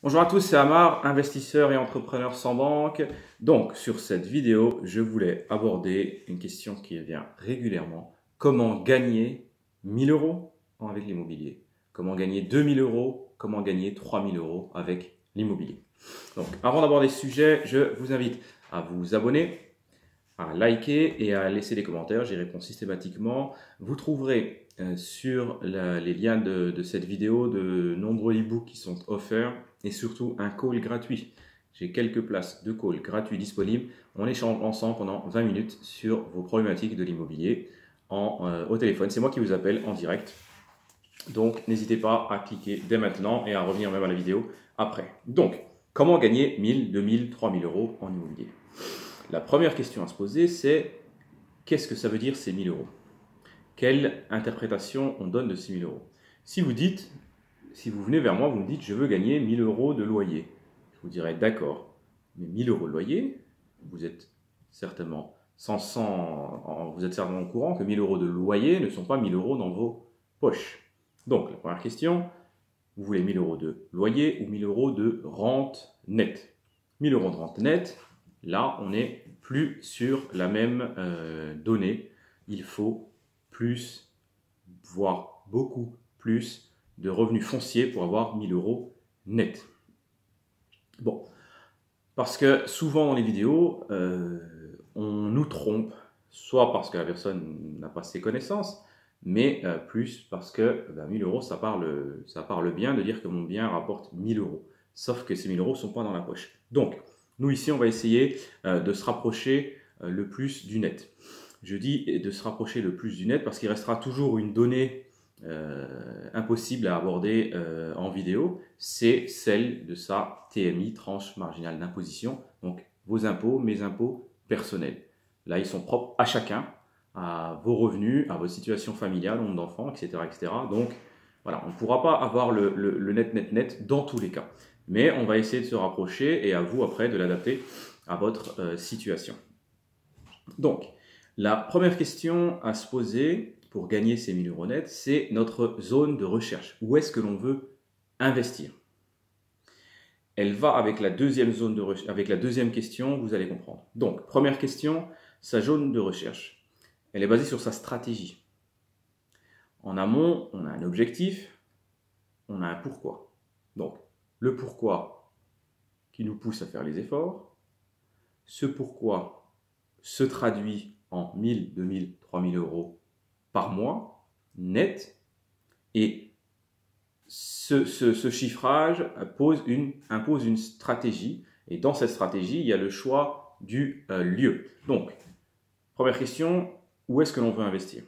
Bonjour à tous, c'est Amar, investisseur et entrepreneur sans banque. Donc, sur cette vidéo, je voulais aborder une question qui revient régulièrement. Comment gagner 1000 euros avec l'immobilier? Comment gagner 2000 euros? Comment gagner 3000 euros avec l'immobilier? Donc, avant d'aborder ce sujet, je vous invite à vous abonner, à liker et à laisser des commentaires. J'y réponds systématiquement. Vous trouverez sur les liens de cette vidéo de nombreux e-books qui sont offerts et surtout un call gratuit. J'ai quelques places de call gratuits disponibles. On échange ensemble pendant 20 minutes sur vos problématiques de l'immobilier au téléphone. C'est moi qui vous appelle en direct. Donc, n'hésitez pas à cliquer dès maintenant et à revenir même à la vidéo après. Donc, comment gagner 1000, 2000, 3000 euros en immobilier? La première question à se poser, c'est qu'est-ce que ça veut dire ces 1000 euros? Quelle interprétation on donne de ces 1000 euros? Si vous venez vers moi, vous me dites je veux gagner 1000 euros de loyer. Je vous dirais d'accord, mais 1000 euros de loyer, vous êtes certainement vous êtes certainement au courant que 1000 euros de loyer ne sont pas 1000 euros dans vos poches. Donc la première question, vous voulez 1000 euros de loyer ou 1000 euros de rente nette? 1000 euros de rente nette, là, on n'est plus sur la même donnée. Il faut plus, voire beaucoup plus de revenus fonciers pour avoir 1000 euros net. Bon, parce que souvent dans les vidéos, on nous trompe, soit parce que la personne n'a pas ses connaissances, mais plus parce que 1000 euros, ça parle bien de dire que mon bien rapporte 1000 euros. Sauf que ces 1000 euros ne sont pas dans la poche. Donc, nous ici, on va essayer de se rapprocher le plus du net. Je dis de se rapprocher le plus du net parce qu'il restera toujours une donnée impossible à aborder en vidéo, c'est celle de sa TMI, tranche marginale d'imposition. Donc, vos impôts, mes impôts personnels. Là, ils sont propres à chacun, à vos revenus, à votre situation familiale, nombre d'enfants, etc., etc. Donc, voilà, on ne pourra pas avoir le net dans tous les cas. Mais on va essayer de se rapprocher et à vous après de l'adapter à votre situation. Donc, la première question à se poser pour gagner ces 1000 euros nets, c'est notre zone de recherche. Où est-ce que l'on veut investir? Elle va avec la deuxième zone de recherche, avec la deuxième question, vous allez comprendre. Donc, première question, sa zone de recherche. Elle est basée sur sa stratégie. En amont, on a un objectif, on a un pourquoi. Donc, le pourquoi qui nous pousse à faire les efforts. Ce pourquoi se traduit en 1000, 2000, 3000 euros par mois, net. Et ce chiffrage impose une stratégie. Et dans cette stratégie, il y a le choix du lieu. Donc, première question, où est-ce que l'on veut investir?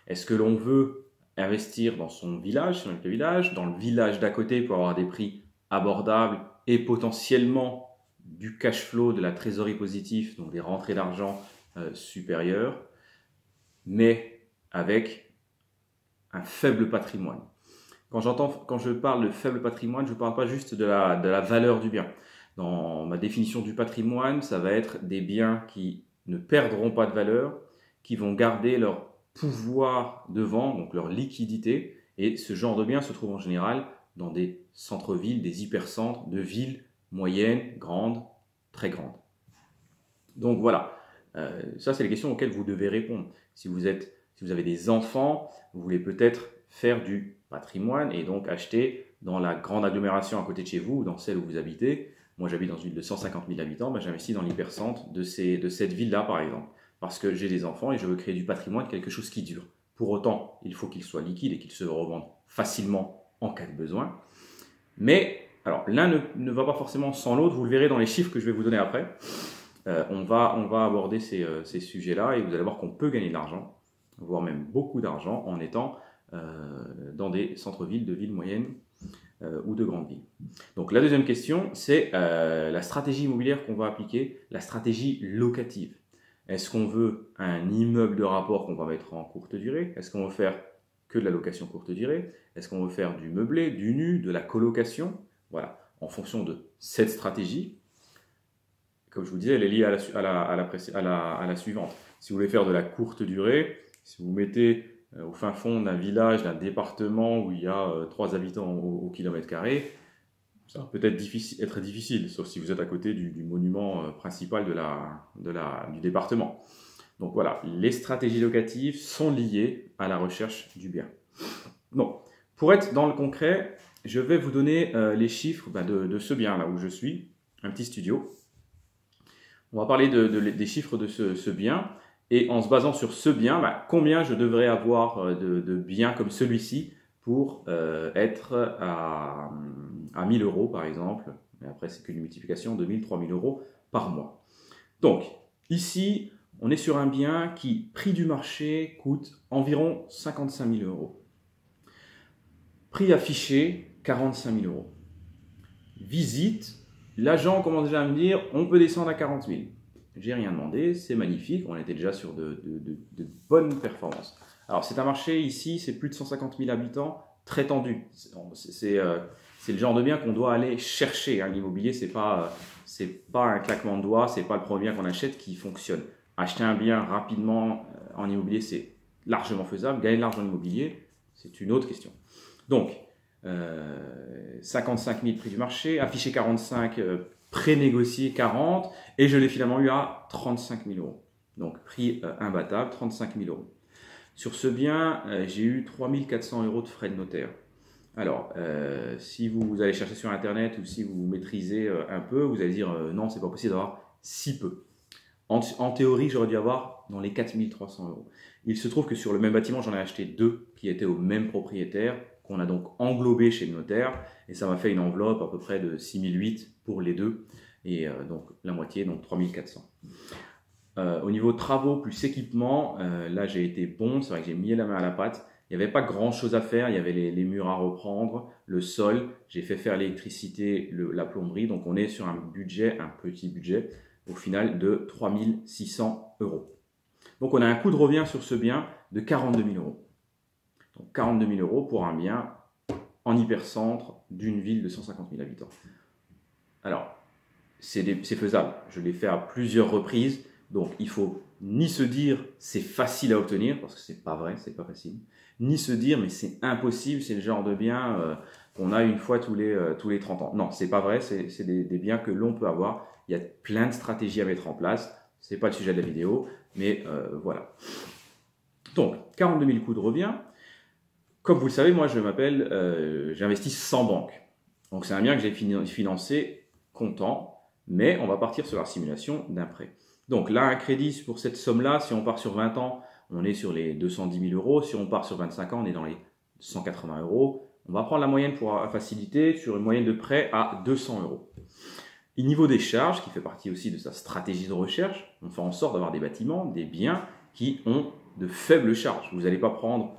Est-ce que l'on veut investir dans son village, sur notre village, dans le village d'à côté pour avoir des prix abordables et potentiellement du cash flow, de la trésorerie positive, donc des rentrées d'argent supérieures, mais avec un faible patrimoine. Quand je parle de faible patrimoine, je ne parle pas juste de la valeur du bien. Dans ma définition du patrimoine, ça va être des biens qui ne perdront pas de valeur, qui vont garder leur pouvoir de vente, donc leur liquidité. Et ce genre de biens se trouve en général dans des centres-villes, des hypercentres de villes moyennes, grandes, très grandes. Donc voilà, ça c'est les questions auxquelles vous devez répondre. Si vous avez des enfants, vous voulez peut-être faire du patrimoine et donc acheter dans la grande agglomération à côté de chez vous ou dans celle où vous habitez. Moi j'habite dans une ville de 150 000 habitants, j'investis dans l'hypercentre de cette ville-là par exemple. Parce que j'ai des enfants et je veux créer du patrimoine, quelque chose qui dure. Pour autant, il faut qu'il soit liquide et qu'il se revende facilement en cas de besoin. Mais, alors, l'un ne va pas forcément sans l'autre, vous le verrez dans les chiffres que je vais vous donner après. On va aborder ces sujets-là et vous allez voir qu'on peut gagner de l'argent, voire même beaucoup d'argent, en étant dans des centres-villes de villes moyennes ou de grandes villes. Donc la deuxième question, c'est la stratégie immobilière qu'on va appliquer, la stratégie locative. Est-ce qu'on veut un immeuble de rapport qu'on va mettre en courte durée? Est-ce qu'on veut faire que de la location courte durée? Est-ce qu'on veut faire du meublé, du nu, de la colocation? Voilà, en fonction de cette stratégie, comme je vous disais, elle est liée à la suivante. Si vous voulez faire de la courte durée, si vous mettez au fin fond d'un village, d'un département où il y a 3 habitants au kilomètre carré, Ça va peut-être être difficile, sauf si vous êtes à côté du monument principal du département. Donc voilà, les stratégies locatives sont liées à la recherche du bien. Donc, pour être dans le concret, je vais vous donner les chiffres de ce bien là où je suis, un petit studio. On va parler des chiffres de ce bien. Et en se basant sur ce bien, combien je devrais avoir de biens comme celui-ci pour être à 1000 euros par exemple. Mais après, c'est qu'une multiplication de 1000, 3000 euros par mois. Donc, ici, on est sur un bien qui, prix du marché, coûte environ 55 000 euros. Prix affiché, 45 000 euros. Visite, l'agent commence déjà à me dire, on peut descendre à 40 000. J'ai rien demandé, c'est magnifique, on était déjà sur de bonnes performances. Alors c'est un marché ici, c'est plus de 150 000 habitants, très tendu. C'est le genre de bien qu'on doit aller chercher. Hein. L'immobilier, c'est pas un claquement de doigts, c'est pas le premier bien qu'on achète qui fonctionne. Acheter un bien rapidement en immobilier, c'est largement faisable. Gagner de l'argent en immobilier, c'est une autre question. Donc, 55 000 prix du marché, affiché 45 pré-négocié 40 et je l'ai finalement eu à 35 000 euros. Donc prix imbattable, 35 000 euros. Sur ce bien, j'ai eu 3 400 euros de frais de notaire. Alors, si vous allez chercher sur Internet ou si vous maîtrisez un peu, vous allez dire non, c'est pas possible d'avoir si peu. En théorie, j'aurais dû avoir dans les 4 300 euros. Il se trouve que sur le même bâtiment, j'en ai acheté deux qui étaient au même propriétaire, qu'on a donc englobé chez le notaire, et ça m'a fait une enveloppe à peu près de 6 008 pour les deux, et donc la moitié, donc 3 400. Au niveau travaux plus équipement, là j'ai été bon, c'est vrai que j'ai mis la main à la pâte. Il n'y avait pas grand chose à faire, il y avait les murs à reprendre, le sol, j'ai fait faire l'électricité, la plomberie, donc on est sur un budget, un petit budget, au final de 3 600 euros. Donc on a un coût de revient sur ce bien de 42 000 euros. Donc 42 000 euros pour un bien en hypercentre d'une ville de 150 000 habitants. Alors, c'est faisable. Je l'ai fait à plusieurs reprises. Donc il faut ni se dire c'est facile à obtenir, parce que c'est pas vrai, c'est pas facile, ni se dire mais c'est impossible, c'est le genre de bien qu'on a une fois tous les 30 ans. Non, c'est pas vrai, c'est des biens que l'on peut avoir. Il y a plein de stratégies à mettre en place. C'est pas le sujet de la vidéo, mais voilà. Donc 42 000 coûts de revient. Comme vous le savez, moi j'investis sans banque. Donc c'est un bien que j'ai financé comptant, mais on va partir sur la simulation d'un prêt. Donc là, un crédit pour cette somme-là, si on part sur 20 ans, on est sur les 210 000 euros. Si on part sur 25 ans, on est dans les 180 euros. On va prendre la moyenne pour faciliter sur une moyenne de prêt à 200 euros. Et niveau des charges, qui fait partie aussi de sa stratégie de recherche, on fait en sorte d'avoir des bâtiments, des biens qui ont de faibles charges. Vous n'allez pas prendre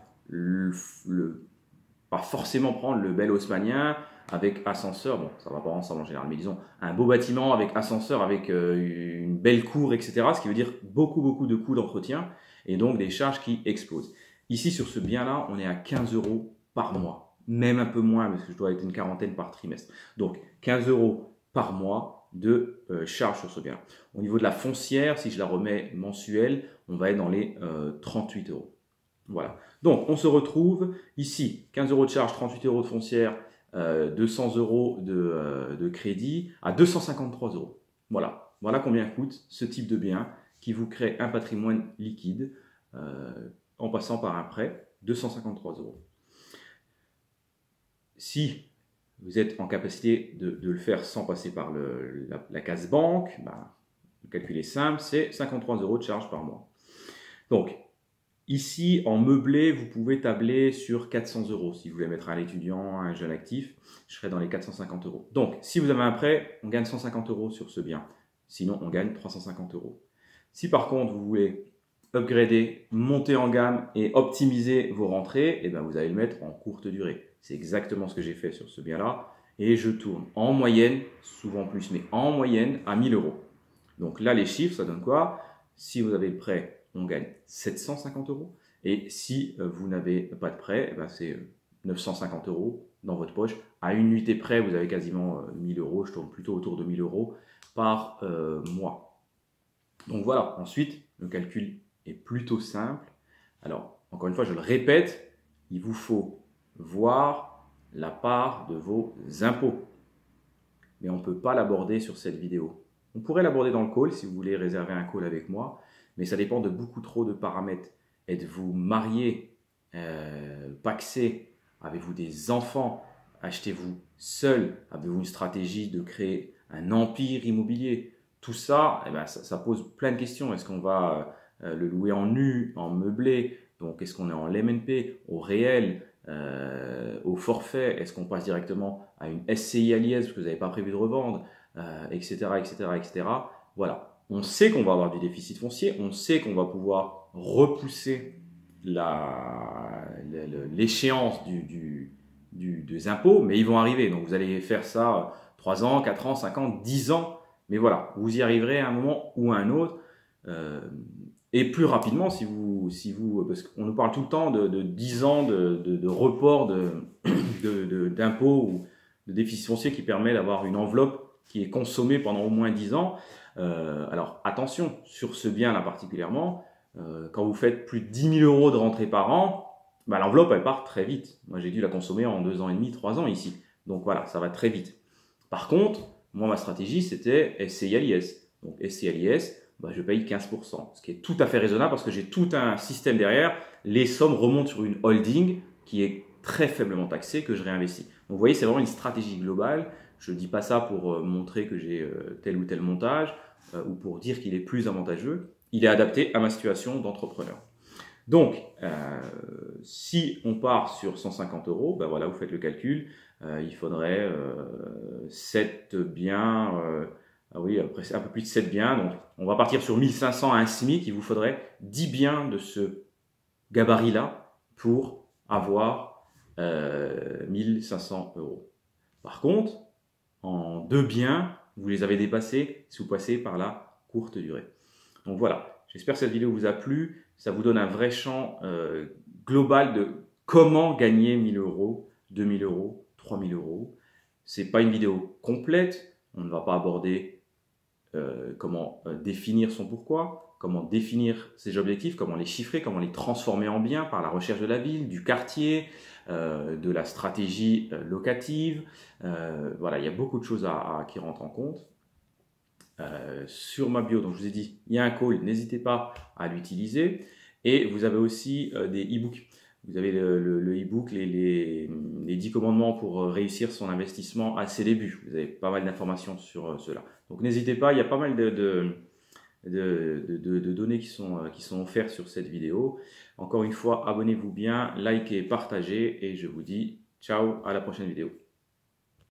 pas forcément prendre le bel haussmannien avec ascenseur, bon ça va pas ensemble en général, mais disons un beau bâtiment avec ascenseur, avec une belle cour, etc. Ce qui veut dire beaucoup de coûts d'entretien et donc des charges qui explosent. Ici sur ce bien là, on est à 15 euros par mois, même un peu moins parce que je dois être une quarantaine par trimestre. Donc 15 euros par mois de charges sur ce bien. Au niveau de la foncière, si je la remets mensuelle, on va être dans les 38 euros. Voilà. Donc, on se retrouve ici, 15 euros de charge, 38 euros de foncière, 200 euros de crédit à 253 euros. Voilà. Voilà combien coûte ce type de bien qui vous crée un patrimoine liquide en passant par un prêt, 253 euros. Si vous êtes en capacité de le faire sans passer par la case banque, le calcul est simple, c'est 53 euros de charge par mois. Donc, ici, en meublé, vous pouvez tabler sur 400 euros. Si vous voulez mettre un étudiant, un jeune actif, je serai dans les 450 euros. Donc, si vous avez un prêt, on gagne 150 euros sur ce bien. Sinon, on gagne 350 euros. Si par contre, vous voulez upgrader, monter en gamme et optimiser vos rentrées, eh bien, vous allez le mettre en courte durée. C'est exactement ce que j'ai fait sur ce bien-là. Et je tourne en moyenne, souvent plus, mais en moyenne à 1000 euros. Donc là, les chiffres, ça donne quoi? Si vous avez le prêt, on gagne 750 euros. Et si vous n'avez pas de prêt, eh ben c'est 950 euros dans votre poche. À une nuitée près, vous avez quasiment 1000 euros. Je tourne plutôt autour de 1000 euros par mois. Donc voilà, ensuite, le calcul est plutôt simple. Alors, encore une fois, je le répète, il vous faut voir la part de vos impôts. mais on ne peut pas l'aborder sur cette vidéo. On pourrait l'aborder dans le call si vous voulez réserver un call avec moi, mais ça dépend de beaucoup trop de paramètres. Êtes-vous marié, pacsé, avez-vous des enfants, achetez-vous seul, avez-vous une stratégie de créer un empire immobilier? Tout ça, eh ben, ça pose plein de questions. Est-ce qu'on va le louer en nu, en meublé? Donc, est-ce qu'on est en LMNP, au réel, au forfait? Est-ce qu'on passe directement à une SCI à l'IS parce que vous n'avez pas prévu de revendre, etc., etc., etc. Voilà. On sait qu'on va avoir du déficit foncier, on sait qu'on va pouvoir repousser l'échéance des impôts, mais ils vont arriver. Donc, vous allez faire ça 3 ans, 4 ans, 5 ans, 10 ans. Mais voilà, vous y arriverez à un moment ou à un autre. Et plus rapidement, parce qu'on nous parle tout le temps de 10 ans de report d'impôts ou de déficit foncier qui permet d'avoir une enveloppe qui est consommée pendant au moins 10 ans. Alors attention, sur ce bien-là particulièrement, quand vous faites plus de 10 000 euros de rentrée par an, bah, l'enveloppe elle part très vite. Moi j'ai dû la consommer en 2 ans et demi, 3 ans ici. Donc voilà, ça va très vite. Par contre, moi ma stratégie c'était SCI à l'IS. Donc SCI à l'IS, bah, je paye 15%, ce qui est tout à fait raisonnable parce que j'ai tout un système derrière. Les sommes remontent sur une holding qui est très faiblement taxée que je réinvestis. Donc vous voyez, c'est vraiment une stratégie globale. Je ne dis pas ça pour montrer que j'ai tel ou tel montage ou pour dire qu'il est plus avantageux. Il est adapté à ma situation d'entrepreneur. Donc, si on part sur 150 euros, ben voilà, vous faites le calcul. Il faudrait 7 biens, oui, après un peu plus de 7 biens. Donc, on va partir sur 1500 à un SMIC. Il vous faudrait 10 biens de ce gabarit-là pour avoir 1500 euros. Par contre, en 2 biens, vous les avez dépassés si vous passez par la courte durée. Donc voilà, j'espère que cette vidéo vous a plu. Ça vous donne un vrai champ global de comment gagner 1000 euros, 2000 euros, 3000 euros. Ce n'est pas une vidéo complète. On ne va pas aborder comment définir son pourquoi, comment définir ses objectifs, comment les chiffrer, comment les transformer en biens par la recherche de la ville, du quartier, de la stratégie locative. Voilà, il y a beaucoup de choses qui rentrent en compte. Sur ma bio, donc je vous ai dit, il y a un call, n'hésitez pas à l'utiliser. Et vous avez aussi des e-books. Vous avez le e-book, les 10 commandements pour réussir son investissement à ses débuts. Vous avez pas mal d'informations sur cela. Donc n'hésitez pas, il y a pas mal de données qui sont offertes sur cette vidéo. Encore une fois, abonnez-vous bien, likez, partagez et je vous dis ciao, à la prochaine vidéo.